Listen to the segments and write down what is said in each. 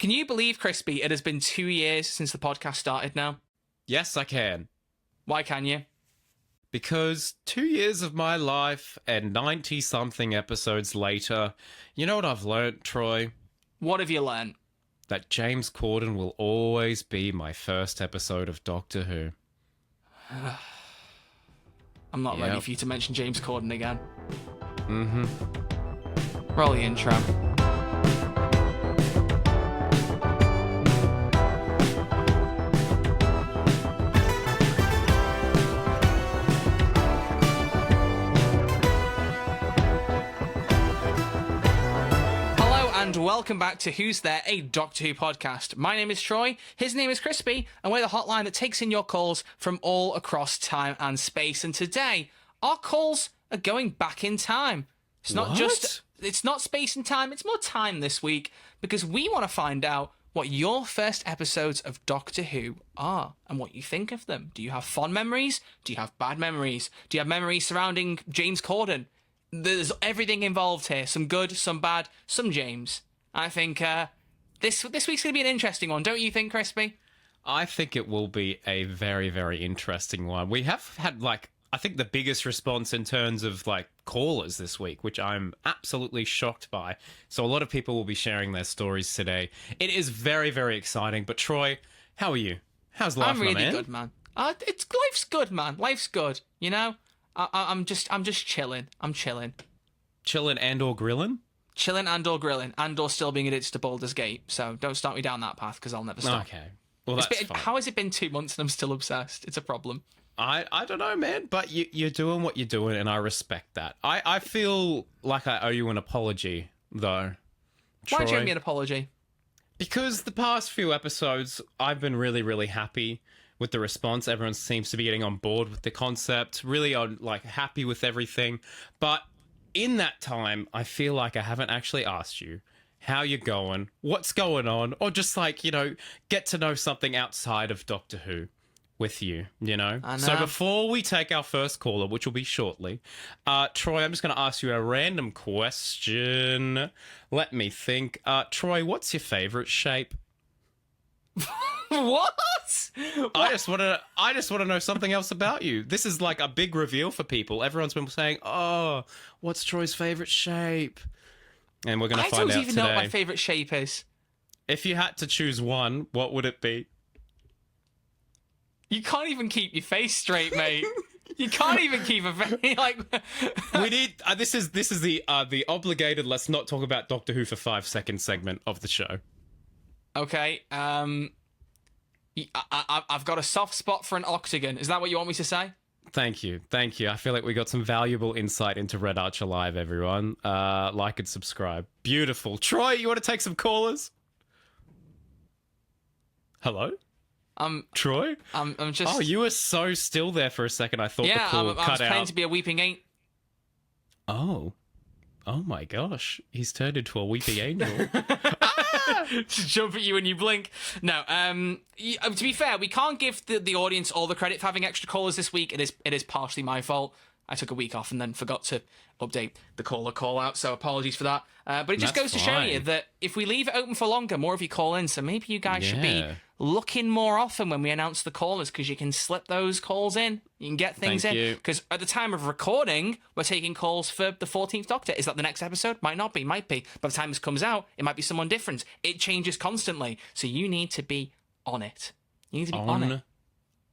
Can you believe, Crispy, it has been 2 years since the podcast started now? Yes, I can. Why can you? Because 2 years of my life and 90-something episodes later, you know what I've learnt, Troy? What have you learned? That James Corden will always be my first episode of Doctor Who. I'm not ready for you to mention James Corden again. Mm-hmm. Roll the intro. And welcome back to Who's There, a Doctor Who podcast. My name is Troy, his name is Crispy, and we're the hotline that takes in your calls from all across time and space. And today, our calls are going back in time. It's not space and time, it's more time this week, because we want to find out what your first episodes of Doctor Who are and what you think of them. Do you have fond memories? Do you have bad memories? Do you have memories surrounding James Corden? There's everything involved here. Some good, some bad, some James. I think this week's going to be an interesting one, don't you think, Crispy? I think it will be a very, very interesting one. We have had, I think the biggest response in terms of, callers this week, which I'm absolutely shocked by. So a lot of people will be sharing their stories today. It is very, very exciting. But, Troy, how are you? How's life, I'm really my man? good, man. Life's good, man. Life's good, you know? I'm just chilling. I'm chilling. Chilling and/or grilling? Chilling and/or grilling, and/or still being addicted to Baldur's Gate. So don't start me down that path, because I'll never stop. Okay. Well, that's fine. How has it been 2 months and I'm still obsessed? It's a problem. I don't know, man, but you're doing what you're doing, and I respect that. I feel like I owe you an apology, though. Why do you Troy. owe me an apology? Because the past few episodes, I've been really, really happy with the response. Everyone seems to be getting on board with the concept, really happy with everything. But in that time, I feel like I haven't actually asked you how you're going, what's going on, or just get to know something outside of Doctor Who with you, you know? I know. So before we take our first caller, which will be shortly, Troy, I'm just going to ask you a random question. Let me think. Troy, what's your favourite shape? What? I just want to know something else about you. This is like a big reveal for people. Everyone's been saying, "Oh, what's Troy's favorite shape?" And we're going to find out today. I don't even know what my favorite shape is. If you had to choose one, what would it be? You can't even keep your face straight, mate. You can't even keep a face We need this is the obligated let's not talk about Doctor Who for 5 seconds segment of the show. Okay, I've got a soft spot for an octagon. Is that what you want me to say? Thank you. I feel like we got some valuable insight into Red Archer Live, everyone. Like and subscribe. Beautiful. Troy, you want to take some callers? Hello? Troy? I'm just... Oh, you were so still there for a second. I thought the call cut out. I was planning to be a weeping ain't. Oh my gosh. He's turned into a weeping angel. Just jump at you when you blink. No, to be fair, we can't give the audience all the credit for having extra callers this week. It is partially my fault. I took a week off and then forgot to update the caller call out, so apologies for that. But it just goes to show you that if we leave it open for longer, more of you call in, so maybe you guys should be looking more often when we announce the callers, because you can slip those calls in. You can get things in. Because at the time of recording, we're taking calls for the 14th Doctor. Is that the next episode? Might not be, might be. By the time this comes out, it might be someone different. It changes constantly, so you need to be on it. You need to be on it.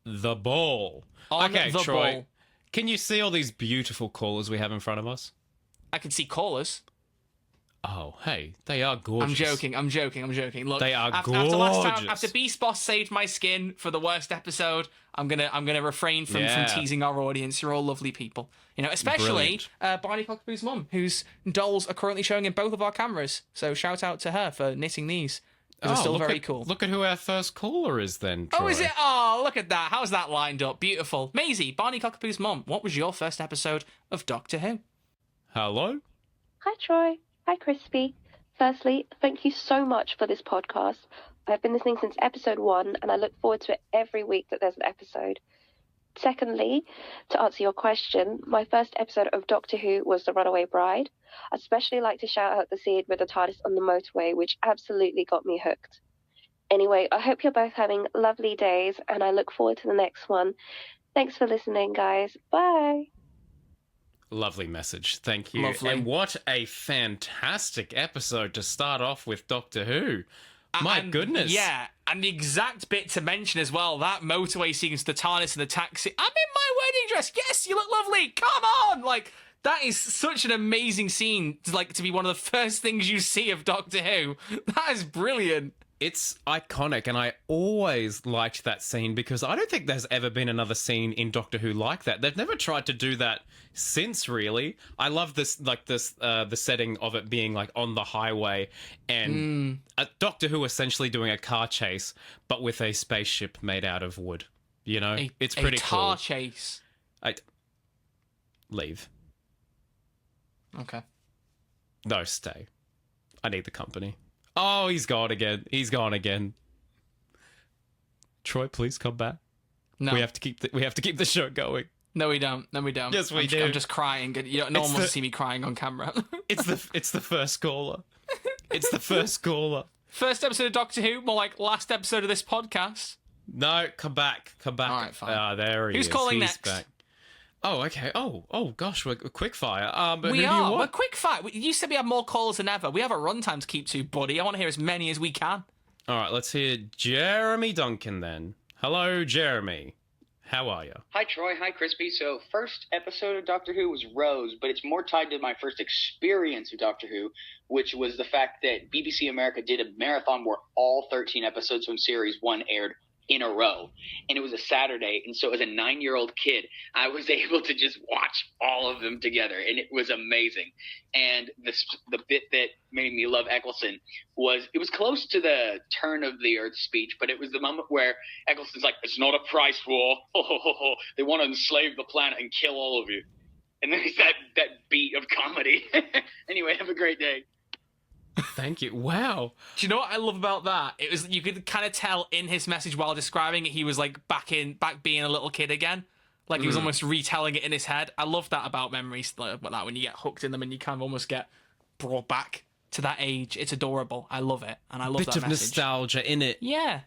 The ball. Okay, Troy. Ball. Can you see all these beautiful callers we have in front of us? I can see callers. Oh, hey, they are gorgeous. I'm joking. Look, they are after gorgeous. last time, after Beast Boss saved my skin for the worst episode, I'm gonna refrain from teasing our audience. You're all lovely people, you know. Especially Barney Cockapoo's mum, whose dolls are currently showing in both of our cameras. So shout out to her for knitting these. They're still very cool. Look at who our first caller is then, Troy. Oh, is it? Oh, look at that. How's that lined up? Beautiful. Maisie, Barney Cockapoo's mum, what was your first episode of Doctor Who? Hello? Hi, Troy. Hi, Crispy. Firstly, thank you so much for this podcast. I've been listening since episode 1, and I look forward to it every week that there's an episode. Secondly, to answer your question, my first episode of Doctor Who was The Runaway Bride. I'd especially like to shout out the scene with the TARDIS on the motorway, which absolutely got me hooked. Anyway, I hope you're both having lovely days, and I look forward to the next one. Thanks for listening, guys. Bye. Lovely message. Thank you. Lovely. And what a fantastic episode to start off with Doctor Who. My goodness. Yeah, and the exact bit to mention as well, that motorway sequence, the TARDIS and the taxi. I'm in my wedding dress. Yes, you look lovely. Come on. Like, that is such an amazing scene, like, to be one of the first things you see of Doctor Who. That is brilliant. It's iconic, and I always liked that scene because I don't think there's ever been another scene in Doctor Who like that. They've never tried to do that since, really. I love this, like this, the setting of it being like on the highway and Doctor Who essentially doing a car chase, but with a spaceship made out of wood. You know, it's pretty cool. A car chase. Leave. Okay. No, stay. I need the company. Oh, he's gone again. He's gone again. Troy, please come back. No. We have to keep the show going. No, we don't. No, we don't. Yes, we do. I'm just crying. No one wants to see me crying on camera. It's the first caller. It's the first caller. First episode of Doctor Who, more like last episode of this podcast. No, come back. Come back. All right, fine. Ah, there he is. Who's calling He's next? back. Oh, okay. Oh, gosh, we're quick fire. But We who do you are. want? We're quick fire. You said we have more calls than ever. We have a runtime to keep to, buddy. I want to hear as many as we can. All right, let's hear Jeremy Duncan then. Hello, Jeremy. How are you? Hi, Troy. Hi, Krispy. So, first episode of Doctor Who was Rose, but it's more tied to my first experience of Doctor Who, which was the fact that BBC America did a marathon where all 13 episodes from Series 1 aired in a row. And it was a Saturday, and so as a 9-year-old kid, I was able to just watch all of them together, and it was amazing. And the bit that made me love Eccleston was, it was close to the turn of the Earth speech, but it was the moment where Eccleston's like, "It's not a price war. They want to enslave the planet and kill all of you." And then it's that beat of comedy. Anyway, have a great day. Thank you. Wow. Do you know what I love about that? It was, you could kind of tell in his message while describing it, he was like back being a little kid again. Like he was almost retelling it in his head. I love that about memories like that, when you get hooked in them and you kind of almost get brought back to that age. It's adorable. I love it. And I love Bit that of message. nostalgia in it. Yeah,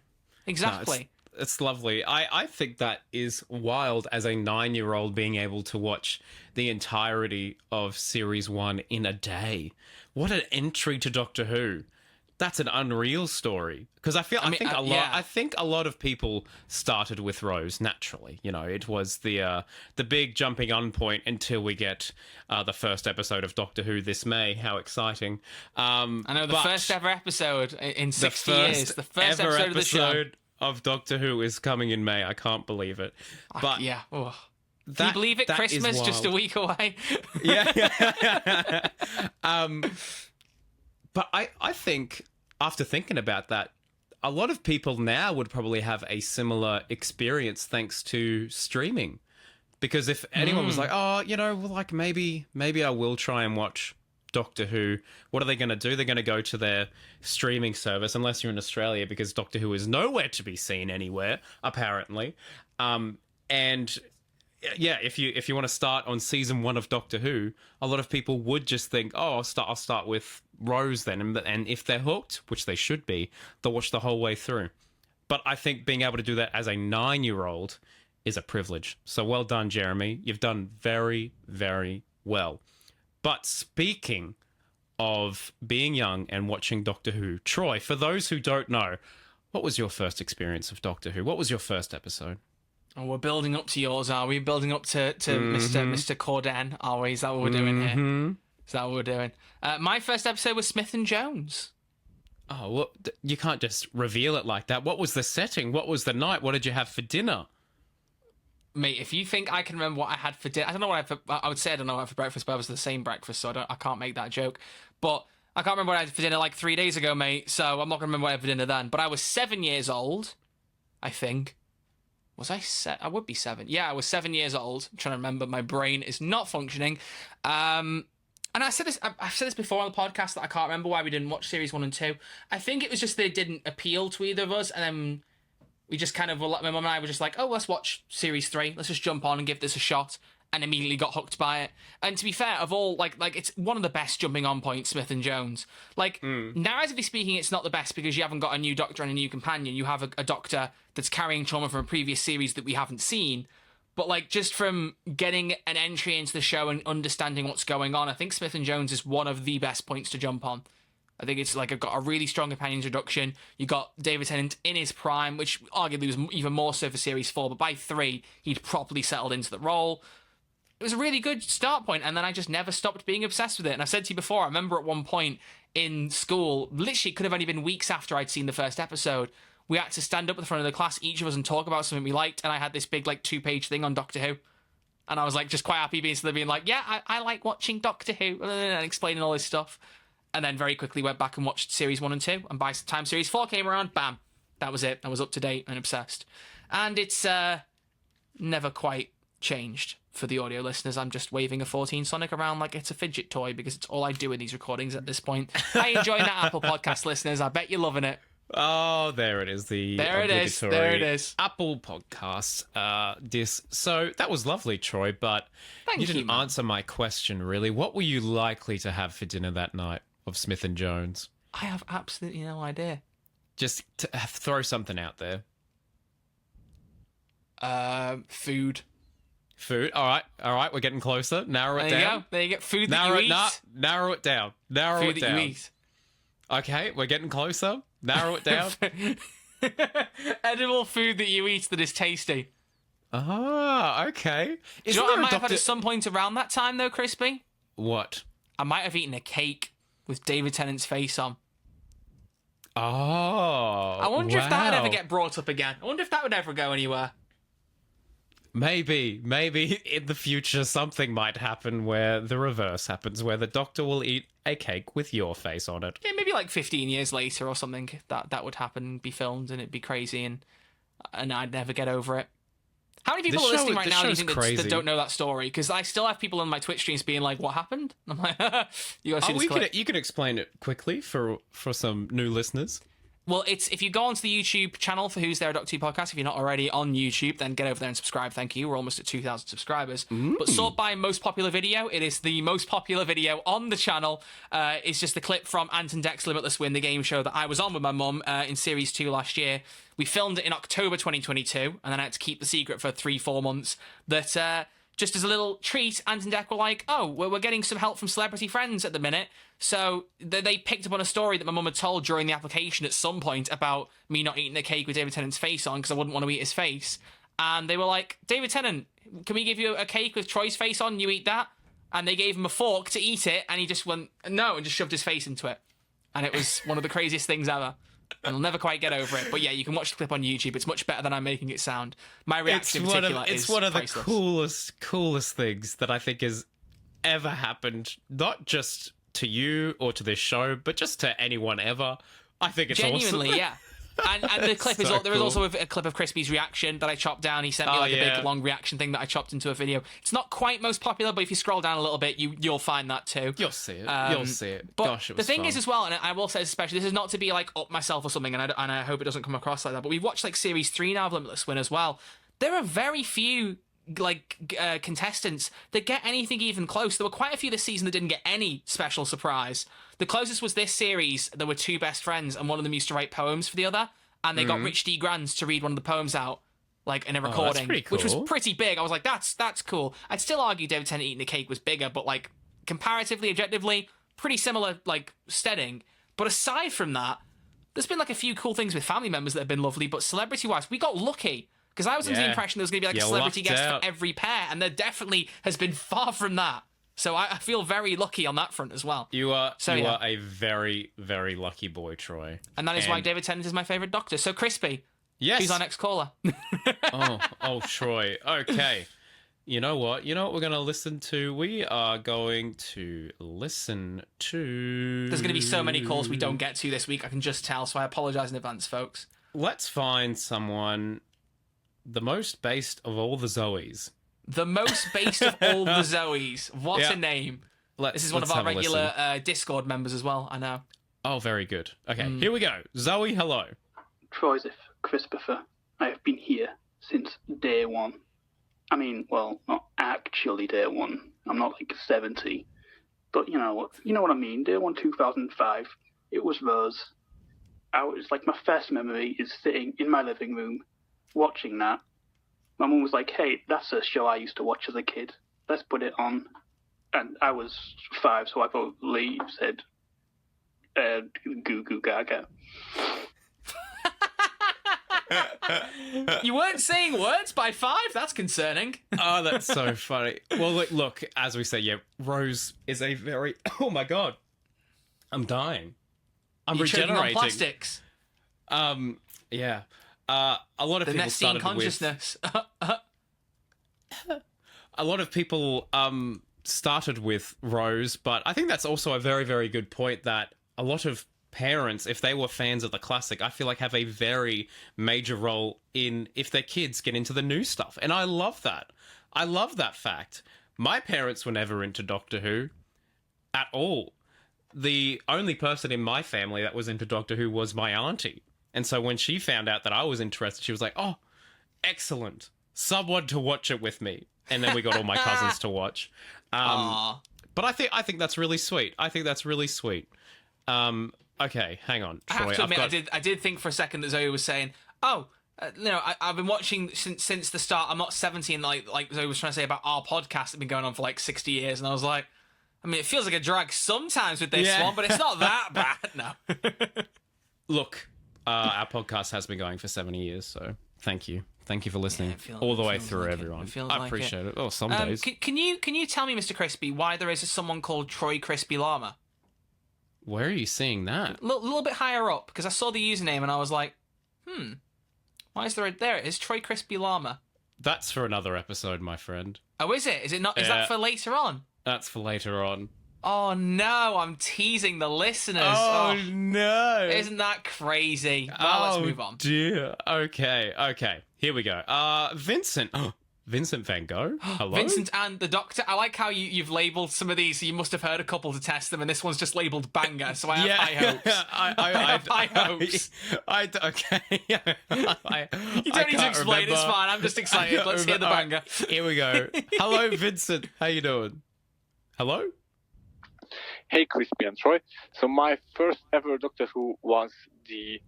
exactly. No, it's lovely. I think that is wild as a 9-year-old being able to watch the entirety of Series 1 in a day. What an entry to Doctor Who. That's an unreal story. Because I think a lot of people started with Rose naturally. You know, it was the big jumping on point until we get the first episode of Doctor Who this May. How exciting. I know, the first ever episode in 60 years. The first ever episode of the show. of Doctor Who is coming in May. I can't believe it. But yeah. Oh. Can you believe it? Christmas just a week away. Yeah. But I think, after thinking about that, a lot of people now would probably have a similar experience thanks to streaming. Because if anyone was like, oh, you know, like maybe I will try and watch Doctor Who, what are they going to do? They're going to go to their streaming service, unless you're in Australia, because Doctor Who is nowhere to be seen anywhere, apparently. And yeah, if you want to start on season 1 of Doctor Who, a lot of people would just think, oh, I'll start with Rose then, and if they're hooked, which they should be, they'll watch the whole way through. But I think being able to do that as a 9-year-old is a privilege. So well done, Jeremy. You've done very, very well. But speaking of being young and watching Doctor Who, Troy, for those who don't know, what was your first experience of Doctor Who? What was your first episode? Oh, we're building up to yours, are we? Building up to Mr. Corden, are we? Is that what we're doing here? Is that what we're doing? My first episode was Smith and Jones. Oh, well, you can't just reveal it like that. What was the setting? What was the night? What did you have for dinner? Mate, if you think I can remember what I had for dinner, I don't know what I would say I don't know what I had for breakfast, but it was the same breakfast, so I can't make that joke. But I can't remember what I had for dinner like 3 days ago, mate, so I'm not going to remember what I had for dinner then. But I was 7 years old, I think. Was I set? I would be 7. Yeah, I was 7 years old. I'm trying to remember. My brain is not functioning. And I've said this before on the podcast that I can't remember why we didn't watch series 1 and 2. I think it was just they didn't appeal to either of us. And then We just kind of were, my mum and I were just like, oh, let's watch series 3. Let's just jump on and give this a shot. And immediately got hooked by it. And to be fair, of all, like it's one of the best jumping on points, Smith and Jones. Like, narratively speaking, it's not the best because you haven't got a new Doctor and a new companion. You have a Doctor that's carrying trauma from a previous series that we haven't seen. But, like, just from getting an entry into the show and understanding what's going on, I think Smith and Jones is one of the best points to jump on. I think it's, like, I've got a really strong companion introduction. You got David Tennant in his prime, which arguably was even more so for Series 4, but by 3, he'd properly settled into the role. It was a really good start point, and then I just never stopped being obsessed with it. And I've said to you before, I remember at one point in school, literally it could have only been weeks after I'd seen the first episode, we had to stand up in front of the class, each of us, and talk about something we liked, and I had this big, like, 2-page thing on Doctor Who. And I was, like, just quite happy being like, yeah, I like watching Doctor Who, and explaining all this stuff. And then very quickly went back and watched Series 1 and 2, and by the time Series 4 came around, bam, that was it. I was up to date and obsessed. And it's never quite changed for the audio listeners. I'm just waving a 14 Sonic around like it's a fidget toy because it's all I do in these recordings at this point. I enjoy that, Apple Podcast listeners. I bet you're loving it. Oh, there it is. There it is. Apple Podcast disc. So that was lovely, Troy, but you didn't answer my question, really. What were you likely to have for dinner that night of Smith and Jones? I have absolutely no idea. Just to throw something out there. Food. Food. All right. We're getting closer. Narrow it down. There you go. Food that you eat. Narrow it down. Food that you eat. Okay, we're getting closer. Narrow it down. Edible food that you eat that is tasty. Ah, okay. Do you know what I might have had at some point around that time, though, Krispy? What? I might have eaten a cake with David Tennant's face on. Oh, I wonder if that would ever get brought up again. I wonder if that would ever go anywhere. Maybe in the future something might happen where the reverse happens, where the Doctor will eat a cake with your face on it. Yeah, maybe like 15 years later or something, that would happen, be filmed, and it'd be crazy, and I'd never get over it. How many people are listening right now do you think that don't know that story? Because I still have people on my Twitch streams being like, what happened? And I'm like, you gotta see this clip. You can explain it quickly for some new listeners. Well, it's if you go onto the YouTube channel for Who's There, Doctor Who Podcast, if you're not already on YouTube, then get over there and subscribe. Thank you. We're almost at 2,000 subscribers. But sort by most popular video, it is the most popular video on the channel. It's just the clip from Ant and Dec's Limitless Win, the game show that I was on with my mum in Series 2 last year. We filmed it in October 2022, and then I had to keep the secret for 3-4 months. That just as a little treat, Ant and Dec were like, oh, we're getting some help from celebrity friends at the minute. So they picked up on a story that my mum had told during the application at some point about me not eating a cake with David Tennant's face on because I wouldn't want to eat his face. And they were like, David Tennant, can we give you a cake with Troy's face on? You eat that? And they gave him a fork to eat it, and he just went, no, and just shoved his face into it. And it was one of the craziest things ever. And I'll never quite get over it. But yeah, you can watch the clip on YouTube. It's much better than I'm making it sound. My reaction in particular is It's one of priceless. The coolest things that I think has ever happened, not just to you or to this show, but just to anyone ever. I think it's genuinely awesome. Yeah. And the clip is there is also a clip of Crispy's reaction that I chopped down. He sent me a big long reaction thing that I chopped into a video. It's not quite most popular, but if you scroll down a little bit, you'll find that too. You'll see it. But Gosh, it was the thing fun. is as well, and I will say especially, this is not to be like up myself or something, and I hope it doesn't come across like that. But we've watched like Series 3 now of Limitless Win as well. There are very few contestants that get anything even close. There were quite a few this season that didn't get any special surprise. The closest was this series. There were two best friends, and one of them used to write poems for the other. And they got Rich D. Grants to read one of the poems out, like in a recording, that's pretty cool. Which was pretty big. I was like, that's cool. I'd still argue David Tennant eating the cake was bigger, but like comparatively, objectively, pretty similar, like steading. But aside from that, there's been like a few cool things with family members that have been lovely. But celebrity-wise, we got lucky because I was under the impression there was going to be like a celebrity guest for every pair, and there definitely has been far from that. So I feel very lucky on that front as well. You are a very, very lucky boy, Troy. And that is why David Tennant is my favourite Doctor. So Crispy, yes, who's our next caller? oh, Troy. Okay. You know what? We're going to listen to? We are going to listen to... There's going to be so many calls we don't get to this week, I can just tell, so I apologise in advance, folks. Let's find someone the most based of all the Zoes. The most based of all the Zoes. What a name. This is one of our regular Discord members as well, I know. Oh, very good. Okay, here we go. Zoe, hello. Troy, Christopher. I have been here since day one. I mean, well, not actually day one. I'm not like 70. But you know what I mean. Day one, 2005. It was Rose. I was like, my first memory is sitting in my living room watching that. My mum was like, hey, that's a show I used to watch as a kid. Let's put it on. And I was 5, so I probably said goo goo gaga. You weren't saying words by 5? That's concerning. Oh, that's so funny. Well, look, as we say, yeah, Rose is a very... Oh, my God. I'm dying. I'm You're choking on regenerating. plastics. Yeah. A lot of The people Nestine started consciousness. a lot of people started with Rose, but I think that's also a very, very good point that a lot of parents, if they were fans of the classic, I feel like have a very major role in if their kids get into the new stuff. And I love that. I love that fact. My parents were never into Doctor Who at all. The only person in my family that was into Doctor Who was my auntie. And so when she found out that I was interested, she was like, oh, excellent. Someone to watch it with me. And then we got all my cousins to watch. But I think that's really sweet. I think that's really sweet. Okay, hang on. I have to admit, I did think for a second that Zoe was saying, oh, I've been watching since the start. I'm not 17, like Zoe was trying to say about our podcast that's been going on for like 60 years. And I was like, I mean, it feels like a drag sometimes with this one, but it's not that bad. No. Look, our podcast has been going for 70 years, so thank you. Thank you for listening all the way through, like everyone. I appreciate it. Oh, some days. Can you tell me, Mr. Crispy, why there is someone called Troy Crispy Llama? Where are you seeing that? A little bit higher up, because I saw the username and I was like, why is there there? It is Troy Crispy Llama. That's for another episode, my friend. Oh, is it? Is it not? Is that for later on? That's for later on. Oh no, I'm teasing the listeners. Oh no. Isn't that crazy? Well, let's move on. Dear. Okay. Here we go. Vincent. Vincent van Gogh. Hello. Vincent and the Doctor. I like how you've labelled some of these. So you must have heard a couple to test them, and this one's just labelled banger. So I have high hopes. I have high hopes. Okay. You don't need to explain. It's fine. I'm just excited. Let's hear the banger. Here we go. Hello, Vincent. How you doing? Hello. Hey, Crispy and Troy. So my first ever Doctor Who was the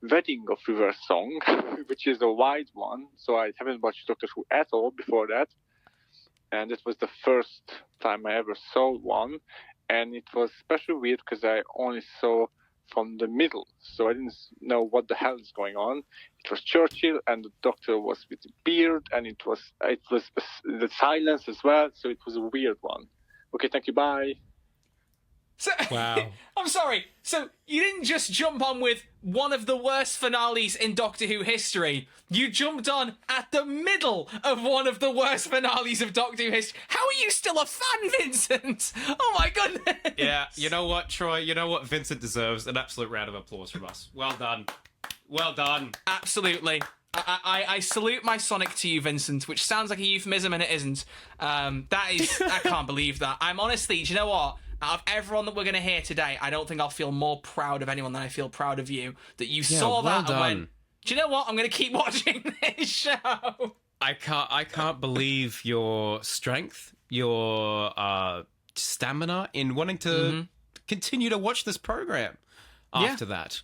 Wedding of River song, which is a wide one. So I haven't watched Doctor Who at all before that. And it was the first time I ever saw one. And it was especially weird because I only saw from the middle. So I didn't know what the hell is going on. It was Churchill and the Doctor was with the beard, and it was the silence as well. So it was a weird one. Okay, thank you. Bye. So, wow. I'm sorry. So you didn't just jump on with one of the worst finales in Doctor Who history. You jumped on at the middle of one of the worst finales of Doctor Who history. How are you still a fan, Vincent? Oh my goodness. Yeah, you know what, Troy? You know what Vincent deserves? An absolute round of applause from us. Well done. Well done. Absolutely. I salute my Sonic to you, Vincent, which sounds like a euphemism and it isn't. I can't believe that. I'm honestly, do you know what? Out of everyone that we're going to hear today, I don't think I'll feel more proud of anyone than I feel proud of you. That you saw that and went, do you know what? I'm going to keep watching this show. I can't believe your strength, your stamina in wanting to continue to watch this program after that.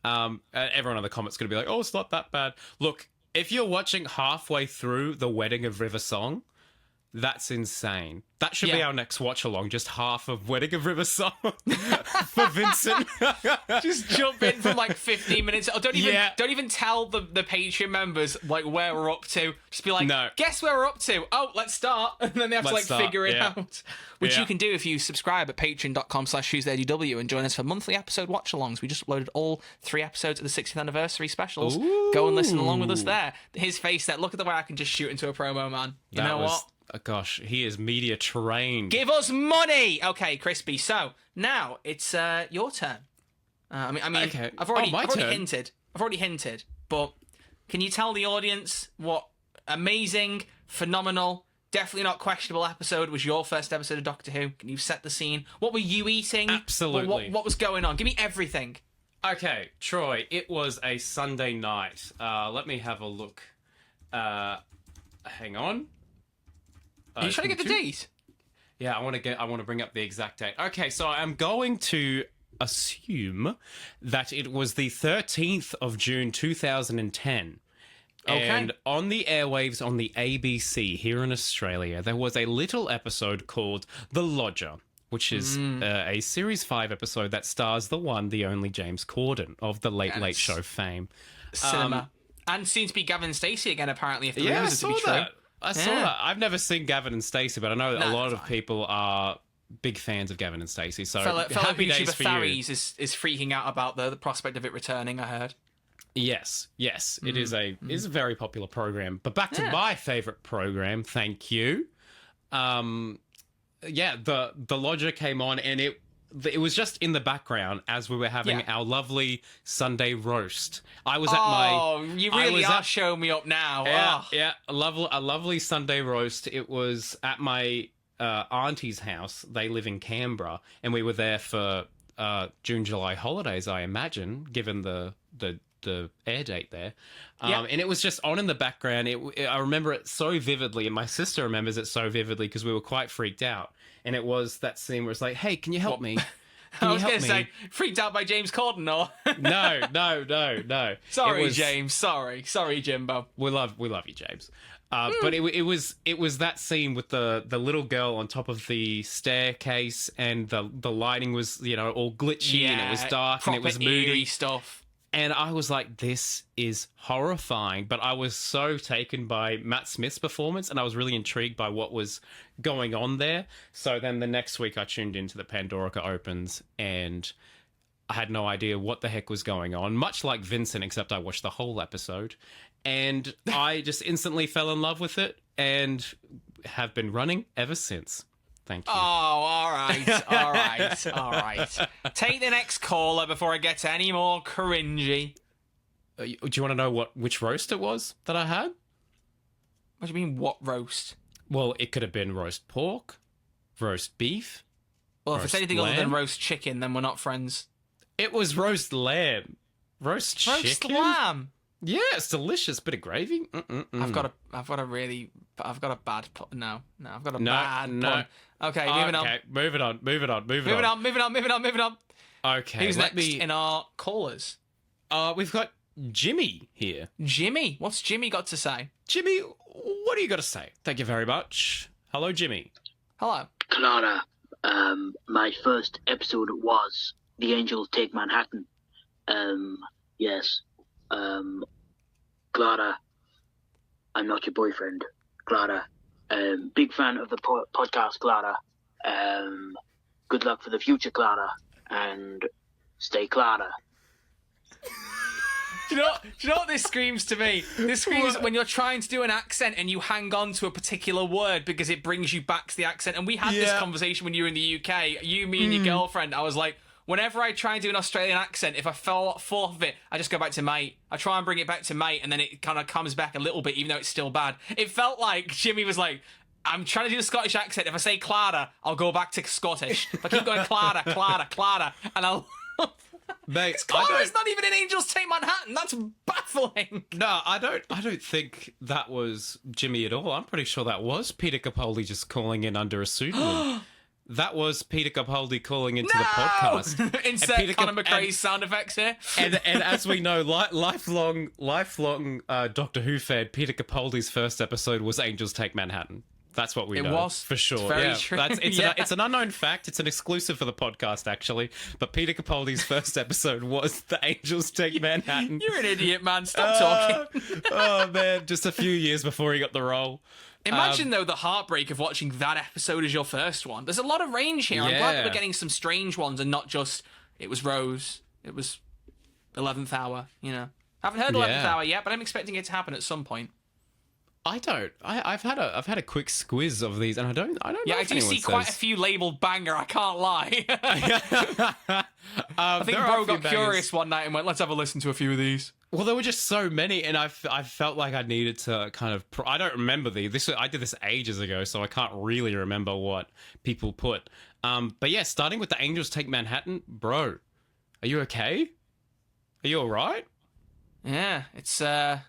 Everyone in the comments is going to be like, oh, it's not that bad. Look, if you're watching halfway through the Wedding of River song, that's insane. That should be our next watch along. Just half of Wedding of River song for Vincent. Just jump in from like 15 minutes. Or don't even tell the Patreon members like where we're up to. Just be like, guess where we're up to. Oh, let's start. And then they have to figure it out. Which you can do if you subscribe at patreon.com/who'stheredw and join us for monthly episode watch-alongs. We just uploaded all 3 episodes of the 60th anniversary specials. Ooh. Go and listen along with us there. His face there. Look at the way I can just shoot into a promo, man. You know what? Gosh, he is media trained. Give us money! Okay, Crispy. So, now it's your turn. Okay. I've already hinted, but can you tell the audience what amazing, phenomenal, definitely not questionable episode was your first episode of Doctor Who? Can you set the scene? What were you eating? Absolutely. What was going on? Give me everything. Okay, Troy, it was a Sunday night. Let me have a look. Hang on. Are you trying to get the date? Yeah, I want to bring up the exact date. Okay, so I'm going to assume that it was the 13th of June 2010. Okay. And on the airwaves on the ABC here in Australia, there was a little episode called The Lodger, which is a Series 5 episode that stars the one, the only James Corden of the Late Late Show fame. Cinema. And soon to be Gavin Stacey again, apparently, if the Yeah, I rumours are saw to be true. that. I saw that. I've never seen Gavin and Stacey, but I know a lot of people are big fans of Gavin and Stacey. So Fellow happy days YouTuber for you. Tharies is freaking out about the prospect of it returning, I heard. Yes, it is a very popular program. But back to my favorite program, thank you. The Lodger came on, and it was just in the background as we were having our lovely Sunday roast. I was at my... Oh, you really are showing me up now. Yeah, a lovely Sunday roast. It was at my auntie's house. They live in Canberra, and we were there for June, July holidays, I imagine, given the air date there. And it was just on in the background. I remember it so vividly, and my sister remembers it so vividly because we were quite freaked out. And it was that scene where it's like, hey, can you help me? I was going to say, freaked out by James Corden, or... No. Sorry, James. Sorry, Jimbo. We love you, James. But it was that scene with the little girl on top of the staircase, and the lighting was all glitchy, and it was dark, and it was moody stuff. And I was like, this is horrifying. But I was so taken by Matt Smith's performance, and I was really intrigued by what was going on there. So then the next week I tuned into the Pandorica Opens, and I had no idea what the heck was going on, much like Vincent, except I watched the whole episode. And I just instantly fell in love with it and have been running ever since. Thank you. Oh, all right. Take the next caller before I get any more cringy. Do you want to know which roast it was that I had? What do you mean, what roast? Well, it could have been roast pork, roast beef. Well, if it's anything other than roast chicken, then we're not friends. It was roast lamb. Roast chicken? Roast lamb? Yeah, it's delicious. Bit of gravy. I've got a bad pun. No, I've got a bad pun. Okay, moving on. Moving on. Okay, who's next in our callers? We've got Jimmy here. Jimmy? What's Jimmy got to say? Jimmy, what do you got to say? Thank you very much. Hello, Jimmy. Hello. Clara, my first episode was The Angels Take Manhattan. Yes. Clara, I'm not your boyfriend. Clara, big fan of the podcast, Clara. Good luck for the future, Clara, and stay Clara. Do you know what this screams to me? This screams when you're trying to do an accent and you hang on to a particular word because it brings you back to the accent. And we had this conversation when you were in the UK. You, me, and your girlfriend. I was like, whenever I try and do an Australian accent, if I fall off of it, I just go back to mate. I try and bring it back to mate, and then it kind of comes back a little bit, even though it's still bad. It felt like Jimmy was like, I'm trying to do the Scottish accent. If I say Clara, I'll go back to Scottish. If I keep going Clara, and I'll... Mate, Clara's not even in Angels Take Manhattan. That's baffling. No, I don't think that was Jimmy at all. I'm pretty sure that was Peter Capaldi just calling in under a pseudonym. That was Peter Capaldi calling into the podcast. Insert Conor McRae's sound effects here. And as we know, lifelong Doctor Who fan, Peter Capaldi's first episode was Angels Take Manhattan. That's what we know. It was. For sure. It's very true. It's an unknown fact. It's an exclusive for the podcast, actually. But Peter Capaldi's first episode was The Angels Take Manhattan. You're an idiot, man. Stop talking. Oh, man. Just a few years before he got the role. Imagine, though, the heartbreak of watching that episode as your first one. There's a lot of range here. I'm glad that we're getting some strange ones and not just, it was Rose, it was 11th Hour, Haven't heard 11th Hour yet, but I'm expecting it to happen at some point. I don't. I've had a quick squiz of these, and I don't. Yeah, I do see quite a few labelled banger. I can't lie. I think Bro got curious one night and went, "Let's have a listen to a few of these." Well, there were just so many, and I felt like I needed to kind of. I don't remember I did this ages ago, so I can't really remember what people put. But yeah, starting with The Angels Take Manhattan, bro. Are you okay? Are you all right? Yeah, it's trying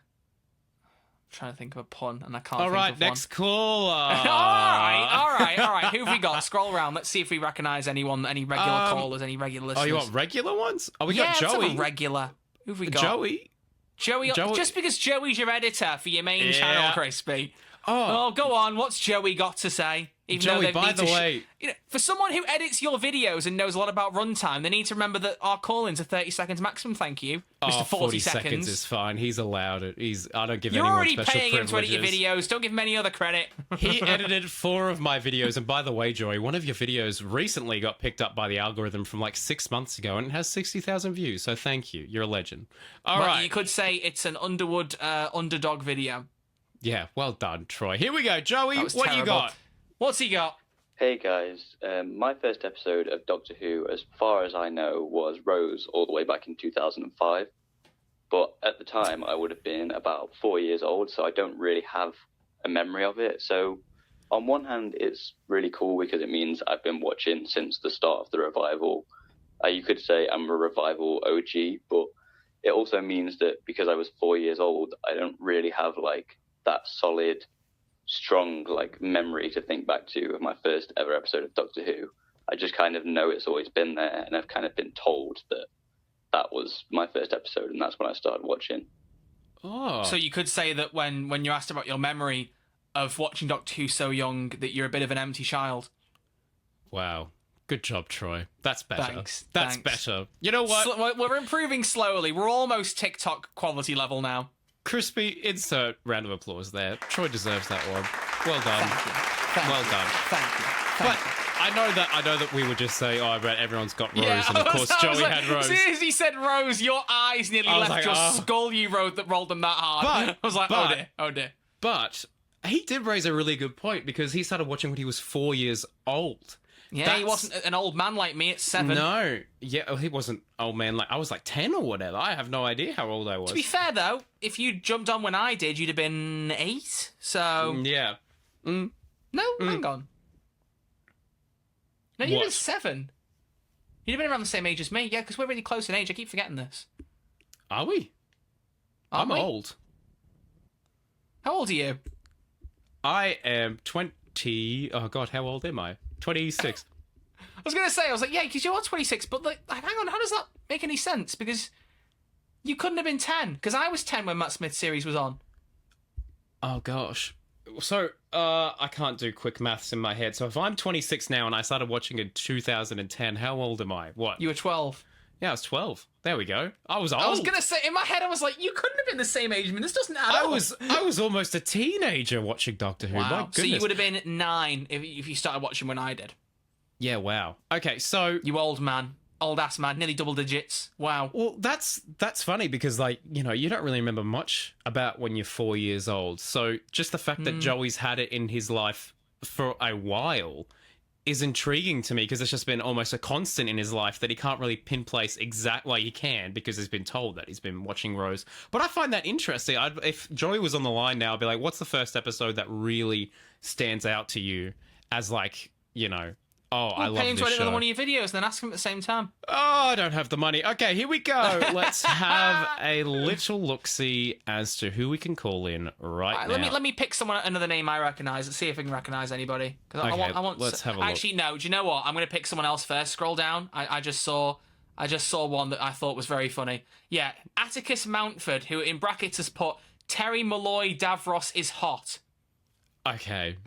to think of a pun, and I can't All think right, of next one. caller. all right. Who have we got? Scroll around. Let's see if we recognise anyone, any regular callers, any regular listeners. Oh, you want regular ones? Oh, we yeah, got let's Joey. have a regular. Who have we got? Joey. Joey. Just because Joey's your editor for your main channel, Crispy. Oh, go on. What's Joey got to say? Even Joey, though by the way... for someone who edits your videos and knows a lot about runtime, they need to remember that our call-ins are 30 seconds maximum, thank you. Mr. 40 seconds is fine. He's allowed it. I don't give You're anyone already special paying him to edit privileges. your videos. Don't give him any other credit. He edited 4 of my videos, and by the way, Joey, one of your videos recently got picked up by the algorithm from like 6 months ago, and it has 60,000 views, so thank you. You're a legend. All right. You could say it's an Underwood underdog video. Yeah, well done, Troy. Here we go. Joey, what terrible. you got? What's he got? Hey guys, my first episode of Doctor Who, as far as I know, was Rose all the way back in 2005. But at the time, I would have been about 4 years old, so I don't really have a memory of it. So on one hand, it's really cool because it means I've been watching since the start of the revival. You could say I'm a revival OG, but it also means that because I was 4 years old, I don't really have like that solid, strong like memory to think back to of my first ever episode of Doctor Who. I just kind of know it's always been there, and I've kind of been told that that was my first episode, and that's when I started watching. Oh. So you could say that when you're asked about your memory of watching Doctor Who so young, that you're a bit of an empty child. Wow. Good job, Troy. That's better. Thanks. That's better. You know what? We're improving slowly. We're almost TikTok quality level now. Crispy, insert round of applause there. Troy deserves that one. Well done. Thank well you. done. Thank you. But I know that we would just say, oh, I bet everyone's got Rose, and of course I was Joey like, had Rose. As soon as he said Rose, your eyes nearly I was left like, your oh. skull. You rolled them that hard. I was like, oh dear. But he did raise a really good point, because he started watching when he was 4 years old. Yeah, he wasn't an old man like me at 7. No. Yeah, he wasn't old man. Like I was like 10 or whatever. I have no idea how old I was. To be fair, though, if you jumped on when I did, you'd have been 8. So... Yeah. No, hang on. No, you'd have been What? 7. You'd have been around the same age as me. Yeah, because we're really close in age. I keep forgetting this. Are we? Aren't I'm we? old. How old are you? I am 20... Oh, God, how old am I? 26. I was going to say, I was like, yeah, because you're 26, but like, hang on, how does that make any sense? Because you couldn't have been 10, because I was 10 when Matt Smith's series was on. Oh, gosh. So, I can't do quick maths in my head. So if I'm 26 now and I started watching in 2010, how old am I? What? You were 12. Yeah, I was 12. There we go. I was old. I was going to say, in my head, I was like, you couldn't have been the same age. I mean, this doesn't add up. I was almost a teenager watching Doctor Who. Wow. My goodness. So you would have been 9 if you started watching when I did. Yeah, wow. Okay, so... You old man. Old-ass man. Nearly double digits. Wow. Well, that's funny because, like, you know, you don't really remember much about when you're 4 years old. So just the fact that Joey's had it in his life for a while is intriguing to me, because it's just been almost a constant in his life that he can't really pinplace exact... Well, he can, because he's been told that he's been watching Rose. But I find that interesting. If Joey was on the line now, I'd be like, what's the first episode that really stands out to you as, like, you know... Oh, I love pay him this to edit show. another one of your videos and then ask him at the same time. Oh, I don't have the money. Okay, here we go. Let's have a little look-see as to who we can call in right now. Let me pick someone, another name I recognise, and see if I can recognise anybody. Because I want. Let's have a look. Actually, no. Do you know what? I'm going to pick someone else first. Scroll down. I just saw one that I thought was very funny. Yeah, Atticus Mountford, who in brackets has put Terry Malloy Davros is hot. Okay.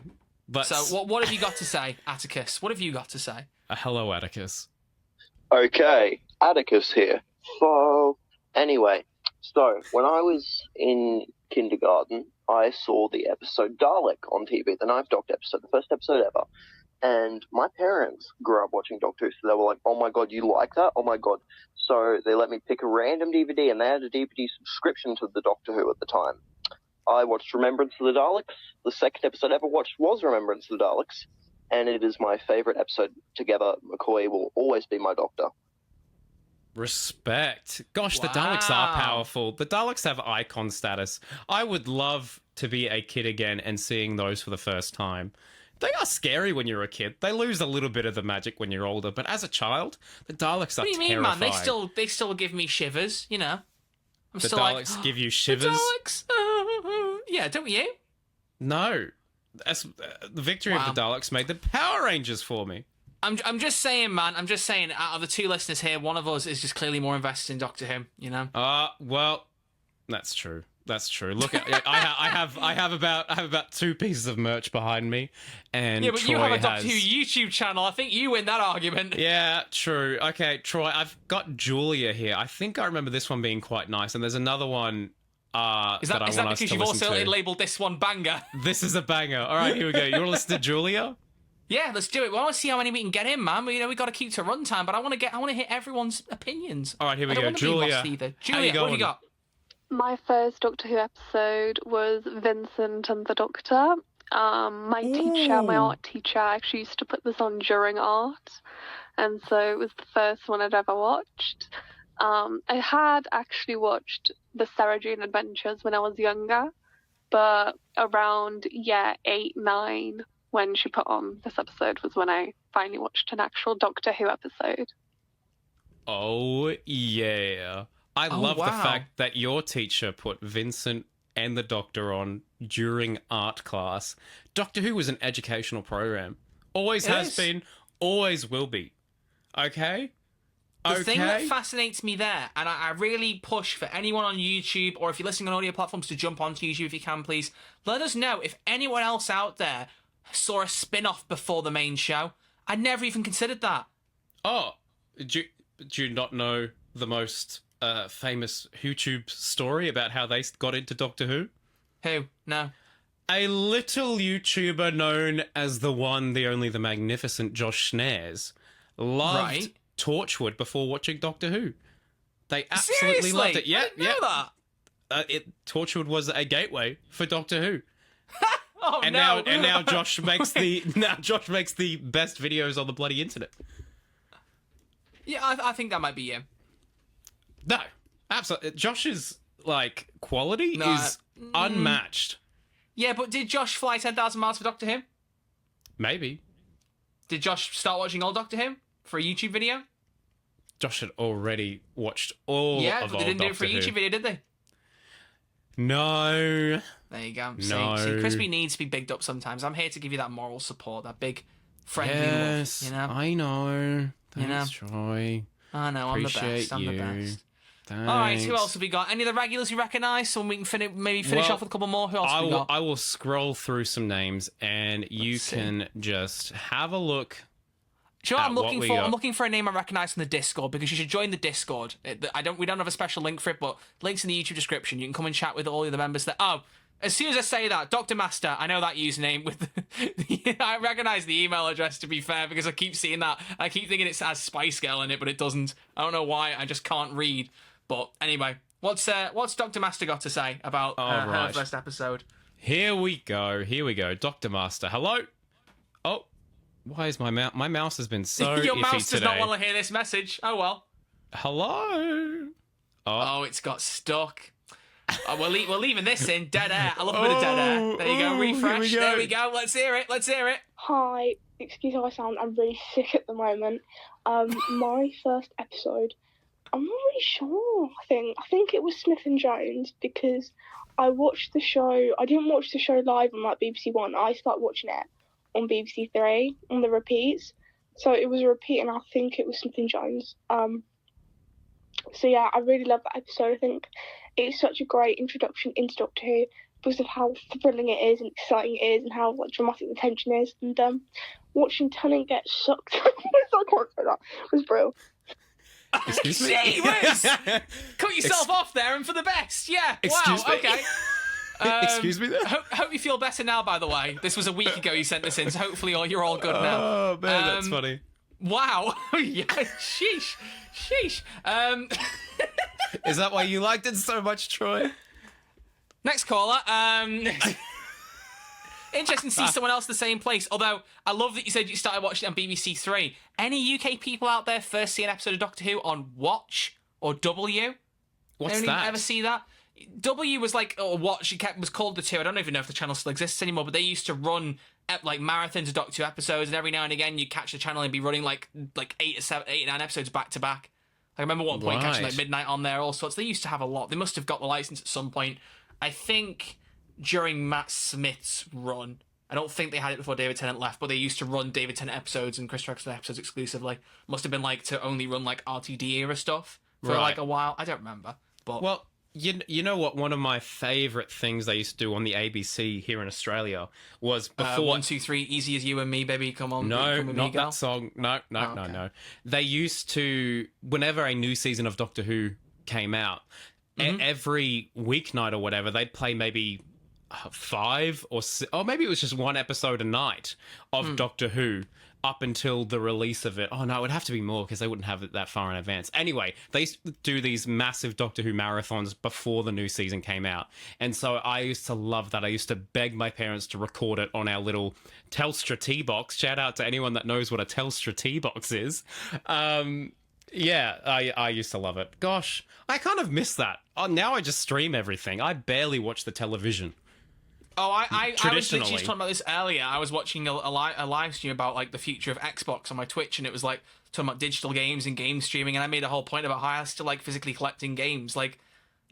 So what have you got to say, Atticus? What have you got to say? Hello, Atticus. Okay, Atticus here. So, anyway, when I was in kindergarten, I saw the episode Dalek on TV, the Knife Doctor episode, the first episode ever. And my parents grew up watching Doctor Who, so they were like, oh my god, you like that? Oh my god. So they let me pick a random DVD, and they had a DVD subscription to the Doctor Who at the time. I watched Remembrance of the Daleks. The second episode I ever watched was Remembrance of the Daleks, and it is my favourite episode together. McCoy will always be my doctor. Respect. Gosh, Wow. The Daleks are powerful. The Daleks have icon status. I would love to be a kid again and seeing those for the first time. They are scary when you're a kid. They lose a little bit of the magic when you're older, but as a child, the Daleks are What do you mean, terrifying. man? They still give me shivers, you know. I'm The still Daleks like, give you the shivers? Daleks. Yeah, don't you? No. That's, the victory of the Daleks made the Power Rangers for me. I'm just saying, man. I'm just saying. Out of the two listeners here, one of us is just clearly more invested in Doctor Who. You know. Well, that's true. That's true. Look, I have about 2 pieces of merch behind me, and yeah, but Troy you have a has... Doctor Who YouTube channel. I think you win that argument. Yeah, true. Okay, Troy, I've got Julia here. I think I remember this one being quite nice, and there's another one. Is that because you've also labelled this one banger? This is a banger. All right, here we go. You want to listen to Julia? Yeah, let's do it. Well, I want to see how many we can get in, man. We got to keep to runtime, but I want to hear everyone's opinions. All right, here we go. Julia, Julia, what have you got? My first Doctor Who episode was Vincent and the Doctor. My teacher, my art teacher, actually used to put this on during art, and so it was the first one I'd ever watched. I had actually watched the Sarah Jane Adventures when I was younger, but around 8, 9, when she put on this episode was when I finally watched an actual Doctor Who episode. Oh yeah. I love the fact that your teacher put Vincent and the Doctor on during art class. Doctor Who was an educational program. Always has been, always will be. Okay? The thing that fascinates me there, and I really push for anyone on YouTube, or if you're listening on audio platforms, to jump onto YouTube if you can, please. Let us know if anyone else out there saw a spin-off before the main show. I never even considered that. Oh, do you not know the most famous YouTube story about how they got into Doctor Who? Who? No. A little YouTuber known as the one, the only, the magnificent Josh Schnares loved Torchwood before watching Doctor Who. They absolutely loved it. Yeah, I didn't know that. Torchwood was a gateway for Doctor Who. Oh, and no. now Josh makes the best videos on the bloody internet. Yeah, I think that might be you. No, absolutely. Josh's quality is unmatched. Yeah, but did Josh fly 10,000 miles for Doctor Who? Maybe. Did Josh start watching old Doctor Who for a YouTube video? Josh had already watched all of Yeah, but they didn't do it for a YouTube video, did they? No. There you go. No. See, Crispy needs to be bigged up sometimes. I'm here to give you that moral support, that big friendly love. You know? I know. Thanks, You know? Troy. I know, Appreciate I'm the you. best. Thanks. All right, who else have we got? Any of the regulars you recognise? So we can finish off with a couple more. Who else have we got? I will scroll through some names, and you can just have a look. Do you know what I'm looking for? I'm looking for a name I recognise from the Discord, because you should join the Discord. We don't have a special link for it, but links in the YouTube description. You can come and chat with all the other members there. Oh, as soon as I say that, Dr. Master, I know that username with I recognise the email address, to be fair, because I keep seeing that. I keep thinking it has Spice Girl in it, but it doesn't. I don't know why. I just can't read. But anyway, what's Dr. Master got to say about her first episode? Here we go. Dr. Master, hello. Oh, why is my mouse has been so Your iffy mouse does today. not want to hear this message. Oh well. Hello. Oh, it's got stuck. Oh, we're leaving this in dead air. I love a bit of dead air. There you go. Refresh. There we go. Let's hear it. Hi. Excuse how I sound. I'm really sick at the moment. My first episode, I'm not really sure. I think it was Smith and Jones, because I watched the show. I didn't watch the show live on BBC One. I started watching it on BBC Three on the repeats. So it was a repeat, and I think it was Smith and Jones. So yeah, I really love that episode. I think it's such a great introduction into Doctor Who because of how thrilling it is and exciting it is, and how dramatic the tension is. And watching Tennant get sucked, I can't say that, was brilliant. Excuse me? Gee whiz! Cut yourself off there, and for the best. Yeah. Excuse wow. me? Okay. Excuse me there? Hope you feel better now, by the way. This was a week ago you sent this in, so hopefully you're all good now. Oh, man, that's funny. Wow. Yeah, sheesh. Is that why you liked it so much, Troy? Next caller. Interesting to see someone else in the same place. Although, I love that you said you started watching it on BBC Three. Any UK people out there first see an episode of Doctor Who on Watch or W? What's Anyone that? ever see that? W was like, or what she kept was called the Two. I don't even know if the channel still exists anymore, but they used to run like marathons of Doctor Who episodes, and every now and again you catch the channel and be running like 8 or 9 episodes back to back. I remember one point catching like Midnight on there, all sorts. They used to have a lot. They must have got the license at some point. I think during Matt Smith's run. I don't think they had it before David Tennant left, but they used to run David Tennant episodes and Chris Trexler episodes exclusively. Must have been like to only run like RTD era stuff for like a while. I don't remember. But well, you know what? One of my favorite things they used to do on the ABC here in Australia was before 1, 2, 3, Easy as You and Me, baby, come on. No, come with not me, girl. that song. No, no. They used to, whenever a new season of Doctor Who came out, every weeknight or whatever, they'd play maybe 5 or 6, or maybe it was just one episode a night of Doctor Who up until the release of it. Oh no, it would have to be more because they wouldn't have it that far in advance. Anyway, they used to do these massive Doctor Who marathons before the new season came out. And so I used to love that. I used to beg my parents to record it on our little Telstra T-Box. Shout out to anyone that knows what a Telstra T-Box is. Yeah, I used to love it. Gosh, I kind of miss that. Oh, now I just stream everything. I barely watch the television. Oh, I was literally just talking about this earlier. I was watching a live stream about like the future of Xbox on my Twitch, and it was like talking about digital games and game streaming, and I made a whole point about how I still like physically collecting games. Like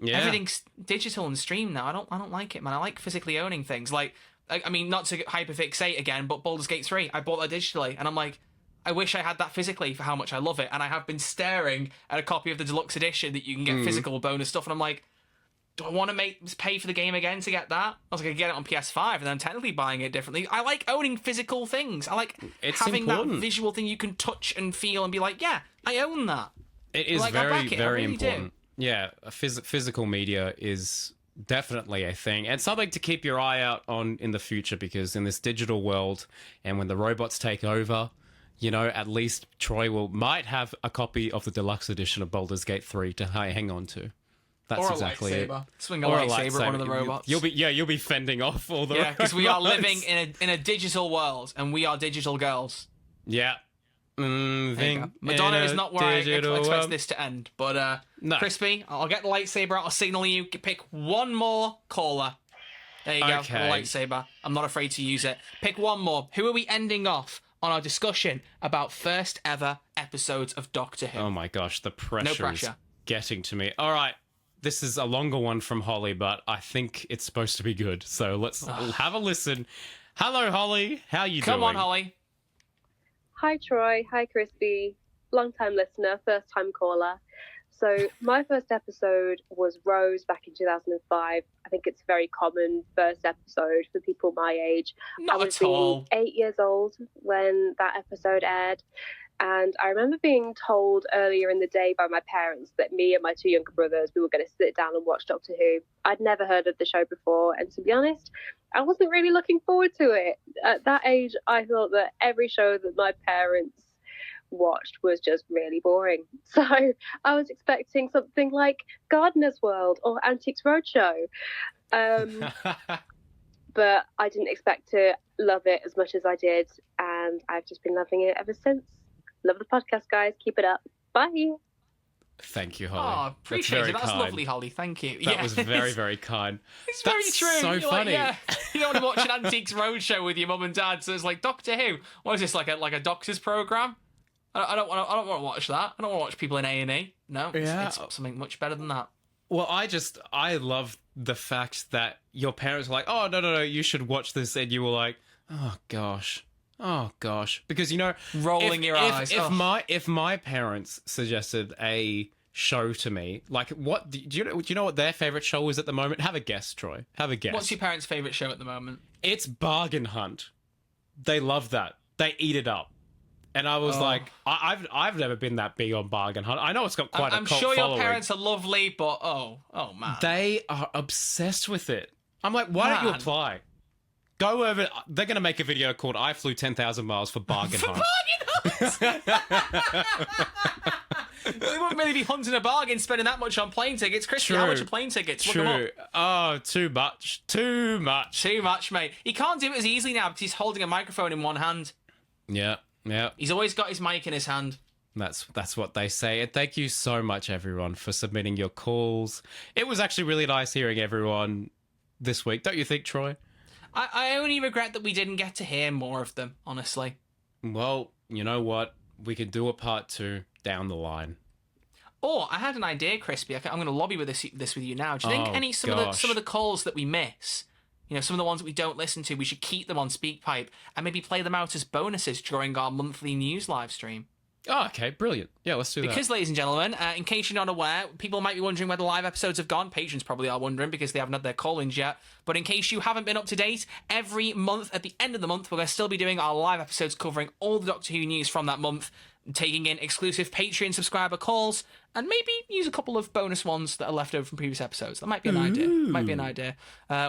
everything's digital and streamed now. I don't like it, man. I like physically owning things. Like I mean, not to hyperfixate again, but Baldur's Gate 3, I bought that digitally, and I'm like, I wish I had that physically for how much I love it. And I have been staring at a copy of the deluxe edition that you can get physical bonus stuff, and I'm like, do I want to pay for the game again to get that? I was like, I get it on PS5, and then I'm technically buying it differently. I like owning physical things. I like having that visual thing you can touch and feel and be like, yeah, I own that. It is very important. Yeah, physical media is definitely a thing, and something to keep your eye out on in the future, because in this digital world, and when the robots take over, you know, at least Troy might have a copy of the deluxe edition of Baldur's Gate 3 to hang on to. That's or exactly a lightsaber. Swing a lightsaber at one of the robots. You'll be fending off all the robots. because we are living in a digital world, and we are digital girls. Yeah. Madonna is not where I expect this to end, but no. Crispy, I'll get the lightsaber out. I'll signal you. Pick one more caller. There you go. Okay. The lightsaber. I'm not afraid to use it. Pick one more. Who are we ending off on our discussion about first ever episodes of Doctor Who? Oh my gosh, the pressure is getting to me. All right. This is a longer one from Holly, but I think it's supposed to be good. So let's have a listen. Hello, Holly. How you doing? Come on, Holly. Hi, Troy. Hi, Crispy. Long-time listener, first-time caller. So my first episode was Rose back in 2005. I think it's a very common first episode for people my age. Not I was at all. 8 years old when that episode aired. And I remember being told earlier in the day by my parents that me and my 2 younger brothers, we were going to sit down and watch Doctor Who. I'd never heard of the show before. And to be honest, I wasn't really looking forward to it. At that age, I thought that every show that my parents watched was just really boring. So I was expecting something like Gardener's World or Antiques Roadshow. But I didn't expect to love it as much as I did. And I've just been loving it ever since. Love the podcast, guys. Keep it up. Bye. Thank you, Holly. Oh, appreciate it. That's kind. Lovely, Holly. Thank you. That was very, very kind. It's That's very true. So You're funny. Like, you don't want to watch an Antiques Roadshow with your mum and dad, so it's like Doctor Who. What is this, like a doctor's program? I don't want to watch that. I don't want to watch people in A&E. No, it's something much better than that. Well, I love the fact that your parents were like, oh, no, you should watch this. And you were like, oh, gosh. Because, you know, rolling your eyes. If my parents suggested a show to me, like, what do you know what their favorite show is at the moment? Have a guess, Troy. Have a guess. What's your parents' favorite show at the moment? It's Bargain Hunt. They love that. They eat it up. And I was like, I've never been that big on Bargain Hunt. I know it's got quite a cult following. I'm sure your parents are lovely, but oh man, they are obsessed with it. I'm like, why don't you apply? Go over. They're going to make a video called "I Flew 10,000 Miles for Bargain Hunt." Bargain Hunt. We won't really be hunting a bargain, spending that much on plane tickets. Crispy, how much are plane tickets? True. Look them up. Oh, too much, mate. He can't do it as easily now because he's holding a microphone in one hand. Yeah. He's always got his mic in his hand. That's what they say. And thank you so much, everyone, for submitting your calls. It was actually really nice hearing everyone this week. Don't you think, Troy? I only regret that we didn't get to hear more of them, honestly. Well, you know what? We could do a part 2 down the line. Or I had an idea, Crispy. I'm going to lobby with this with you now. Do you think some of the calls that we miss, some of the ones that we don't listen to, we should keep them on SpeakPipe and maybe play them out as bonuses during our monthly news live stream? Oh, okay, brilliant. Yeah, let's do that. Because, ladies and gentlemen, in case you're not aware, people might be wondering where the live episodes have gone. Patrons probably are wondering because they haven't had their call-ins yet. But in case you haven't been up to date, every month, at the end of the month, we're going to still be doing our live episodes covering all the Doctor Who news from that month, taking in exclusive Patreon subscriber calls, and maybe use a couple of bonus ones that are left over from previous episodes. That might be an idea.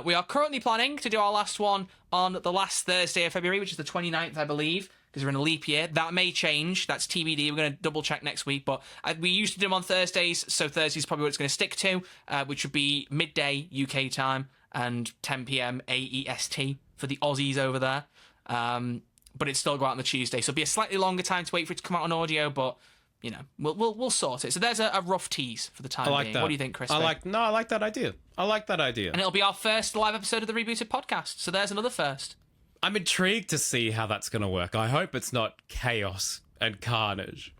We are currently planning to do our last one on the last Thursday of February, which is the 29th, I believe, because we're in a leap year. That may change. That's TBD. We're going to double check next week. But we used to do them on Thursdays, so Thursday's probably what it's going to stick to, which would be midday UK time and 10 p.m. AEST for the Aussies over there. But it's still go out on the Tuesday, so it'll be a slightly longer time to wait for it to come out on audio. But we'll sort it. So there's a rough tease for the time being. That. What do you think, Chris? I like that idea. And it'll be our first live episode of the rebooted podcast. So there's another first. I'm intrigued to see how that's going to work. I hope it's not chaos and carnage.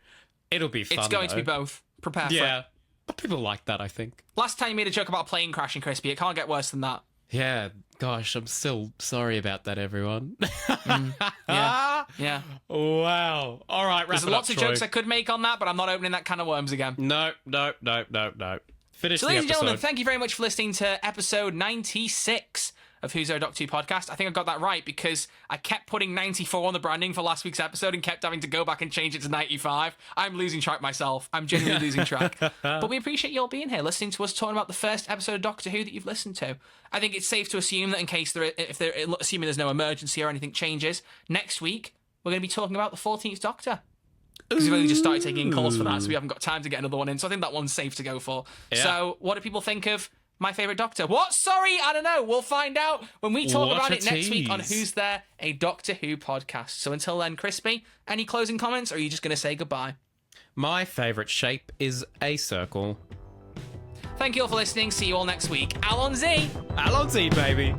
It'll be fun. It's going to be both. Prepare for it. Yeah, but people like that, I think. Last time you made a joke about a plane crashing, Crispy. It can't get worse than that. Yeah, gosh, I'm still sorry about that, everyone. Yeah. Wow. All right, wrap There's it up, lots of Troy. jokes I could make on that, but I'm not opening that can of worms again. No. Finish So, the ladies and episode. gentlemen, thank you very much for listening to episode 96 of Who's Our Doctor Who podcast. I think I got that right because I kept putting 94 on the branding for last week's episode and kept having to go back and change it to 95. I'm losing track myself. I'm genuinely losing track. But we appreciate you all being here, listening to us talking about the first episode of Doctor Who that you've listened to. I think it's safe to assume that in case assuming there's no emergency or anything changes, next week we're going to be talking about the 14th Doctor. Because we've only just started taking in calls for that, so we haven't got time to get another one in. So I think that one's safe to go for. Yeah. So what do people think of my favourite Doctor? What? Sorry, I don't know. We'll find out when we talk about it next week on Who's There, a Doctor Who podcast. So until then, Crispy, any closing comments, or are you just going to say goodbye? My favourite shape is a circle. Thank you all for listening. See you all next week. Alon Z, Alon Z, baby.